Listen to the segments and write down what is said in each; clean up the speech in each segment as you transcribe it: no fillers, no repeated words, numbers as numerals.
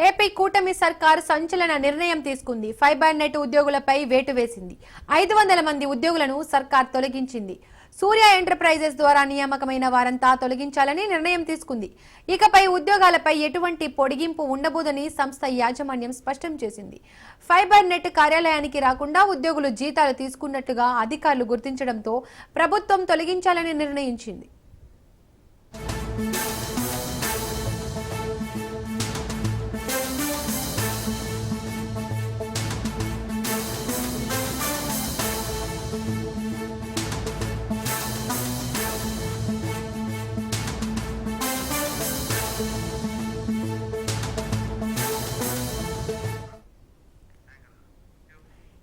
AP కూటమి సర్కార్ సంచలన నిర్ణయం తీసుకుంది. ఫైబర్ నెట్ ఉద్యోగులపై వేటు వేసింది. 500 మంది ఉద్యోగులను సర్కార్ తొలగించింది. సూర్య ఎంటర్ప్రైజెస్ ద్వారా నియామకమైన వారంతా తొలగించాలని నిర్ణయం తీసుకుంది. ఇకపై ఉద్యోగాలపై ఎటువంటి పొడిగింపు ఉండబోదని సంస్థ యాజమాన్యం స్పష్టం చేసింది. ఫైబర్ నెట్ కార్యాలయానికి రాకుండా ఉద్యోగులు జీతాలు తీసుకున్నట్లుగా అధికారులు గుర్తించడంతో ప్రభుత్వం తొలగించాలని నిర్ణయించింది.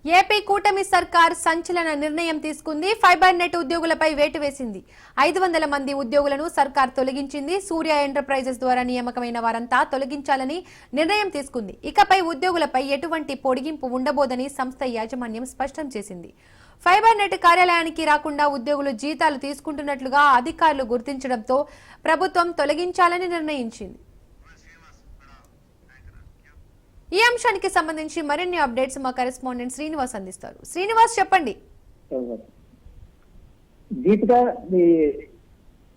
ఏపీ కూటమి సర్కార్ సంచలన నిర్ణయం తీసుకుంది. ఫైబర్ నెట్ ఉద్యోగులపై వేటు వేసింది. 500 మంది ఉద్యోగులను సర్కార్ తొలగించింది. సూర్య ఎంటర్ప్రైజెస్ ద్వారా నియామకమైన వారంతా తొలగించాలని నిర్ణయం తీసుకుంది. ఇకపై ఉద్యోగులపై ఎటువంటి పొడిగింపు ఉండబోదని సంస్థ యాజమాన్యం స్పష్టం చేసింది. ఫైబర్ నెట్ కార్యాలయానికి రాకుండా ఉద్యోగులు జీతాలు తీసుకుంటున్నట్లుగా అధికారులు గుర్తించడంతో ప్రభుత్వం తొలగించాలని నిర్ణయించింది. ఈ అంశానికి సంబంధించి మరిన్ని అప్డేట్స్ మా కరెస్పాండెంట్ శ్రీనివాస్ అందిస్తారు. శ్రీనివాస్, చెప్పండి. దీపిక,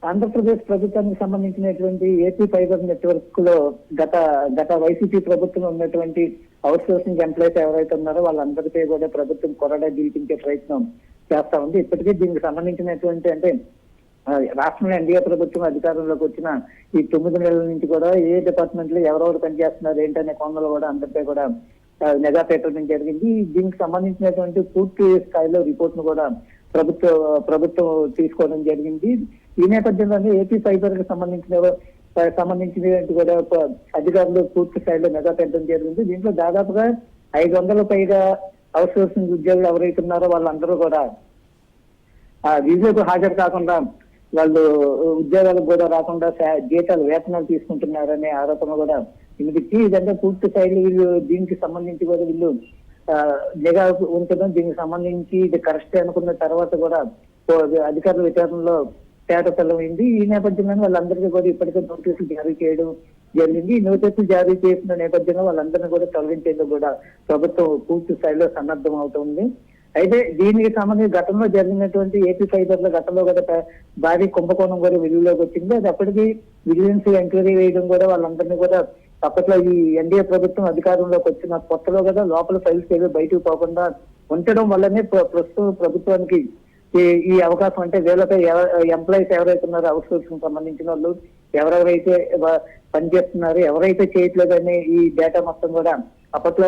ఆంధ్రప్రదేశ్ ప్రభుత్వానికి సంబంధించినటువంటి ఏపీ ఫైబర్ నెట్వర్క్ లో గత వైసీపీ ప్రభుత్వం ఉన్నటువంటి అవుట్ సోర్సింగ్ ఎంప్లాయీస్ ఎవరైతే ఉన్నారో వాళ్ళందరిపై కూడా ప్రభుత్వం కొరడా గెలిపించే ప్రయత్నం చేస్తా ఉంది. ఇప్పటికీ దీనికి సంబంధించినటువంటి అంటే రాష్ట్రంలో ఎన్డీఏ ప్రభుత్వం అధికారంలోకి వచ్చిన ఈ 9 నెలల నుంచి కూడా ఏ డిపార్ట్మెంట్ లో ఎవరెవరు పనిచేస్తున్నారు ఏంటనే కోణంలో కూడా అందరిపై కూడా నిఘా పెట్టడం జరిగింది. దీనికి సంబంధించినటువంటి పూర్తి స్థాయిలో రిపోర్ట్ ను కూడా ప్రభుత్వం తీసుకోవడం జరిగింది. ఈ నేపథ్యంలోనే ఏపీ ఫైబర్ కి సంబంధించినటువంటి కూడా అధికారులు పూర్తి స్థాయిలో నిఘా పెట్టడం జరిగింది. దీంట్లో దాదాపుగా 500 పైగా అవుట్ సోర్సింగ్ ఉద్యోగులు ఎవరైతే ఉన్నారో వాళ్ళందరూ కూడా విధులకు హాజరు కాకుండా వాళ్ళు ఉద్యోగాలకు కూడా రాకుండా జీతాలు వేతనాలు తీసుకుంటున్నారనే ఆరోపణ కూడా వినిపించి ఇదంతా పూర్తి స్థాయిలో వీళ్ళు దీనికి సంబంధించి కూడా వీళ్ళు నిఘా ఉంచడం, దీనికి సంబంధించి ఇది కరెక్ట్ అనుకున్న తర్వాత కూడా అధికారుల విచారణలో తేటతెల్లమైంది. ఈ నేపథ్యంలో వాళ్ళందరికీ కూడా ఇప్పటికే నోటీసులు జారీ చేయడం జరిగింది. ఈ నోటీసులు జారీ చేసిన నేపథ్యంలో వాళ్ళందరినీ కూడా తొలగించేందుకు కూడా ప్రభుత్వం పూర్తి స్థాయిలో సన్నద్ధం అవుతుంది. అయితే దీనికి సంబంధించి గతంలో జరిగినటువంటి ఏపీ ఫైబర్ లో గతంలో కూడా భారీ కుంభకోణం కూడా వెలుగులోకి వచ్చింది. అది అప్పటికి విజిలెన్స్ ఎంక్వైరీ వేయడం కూడా వాళ్ళందరినీ కూడా అప్పట్లో ఈ ఎన్డీఏ ప్రభుత్వం అధికారంలోకి వచ్చిన కొత్తలో కదా లోపల ఫైల్స్ ఏదో బయటకు పోకుండా ఉంచడం వల్లనే ప్రస్తుతం ప్రభుత్వానికి ఈ అవకాశం అంటే వీళ్ళపై ఎంప్లాయీస్ ఎవరైతే ఉన్నారో అవుట్ సోర్సింగ్ సంబంధించిన వాళ్ళు ఎవరెవరైతే పనిచేస్తున్నారు ఎవరైతే చేయట్లేదనే ఈ డేటా మొత్తం కూడా అప్పట్లో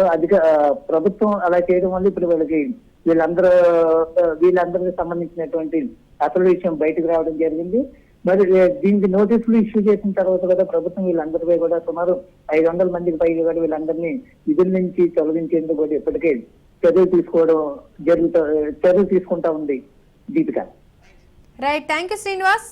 ప్రభుత్వం అలా చేయడం వల్ల ఇప్పుడు వీళ్ళందరికీ సంబంధించినటువంటి అసలు విషయం బయటకు రావడం జరిగింది. మరి దీనికి నోటీసులు ఇష్యూ చేసిన తర్వాత కూడా ప్రభుత్వం వీళ్ళందరిపై కూడా సుమారు 500 మందికి పైగా కూడా వీళ్ళందరినీ విధుల నుంచి తొలగించేందుకు కూడా ఇప్పటికే చర్యలు తీసుకుంటా ఉంది Deepika. Right, thank you Srinivas.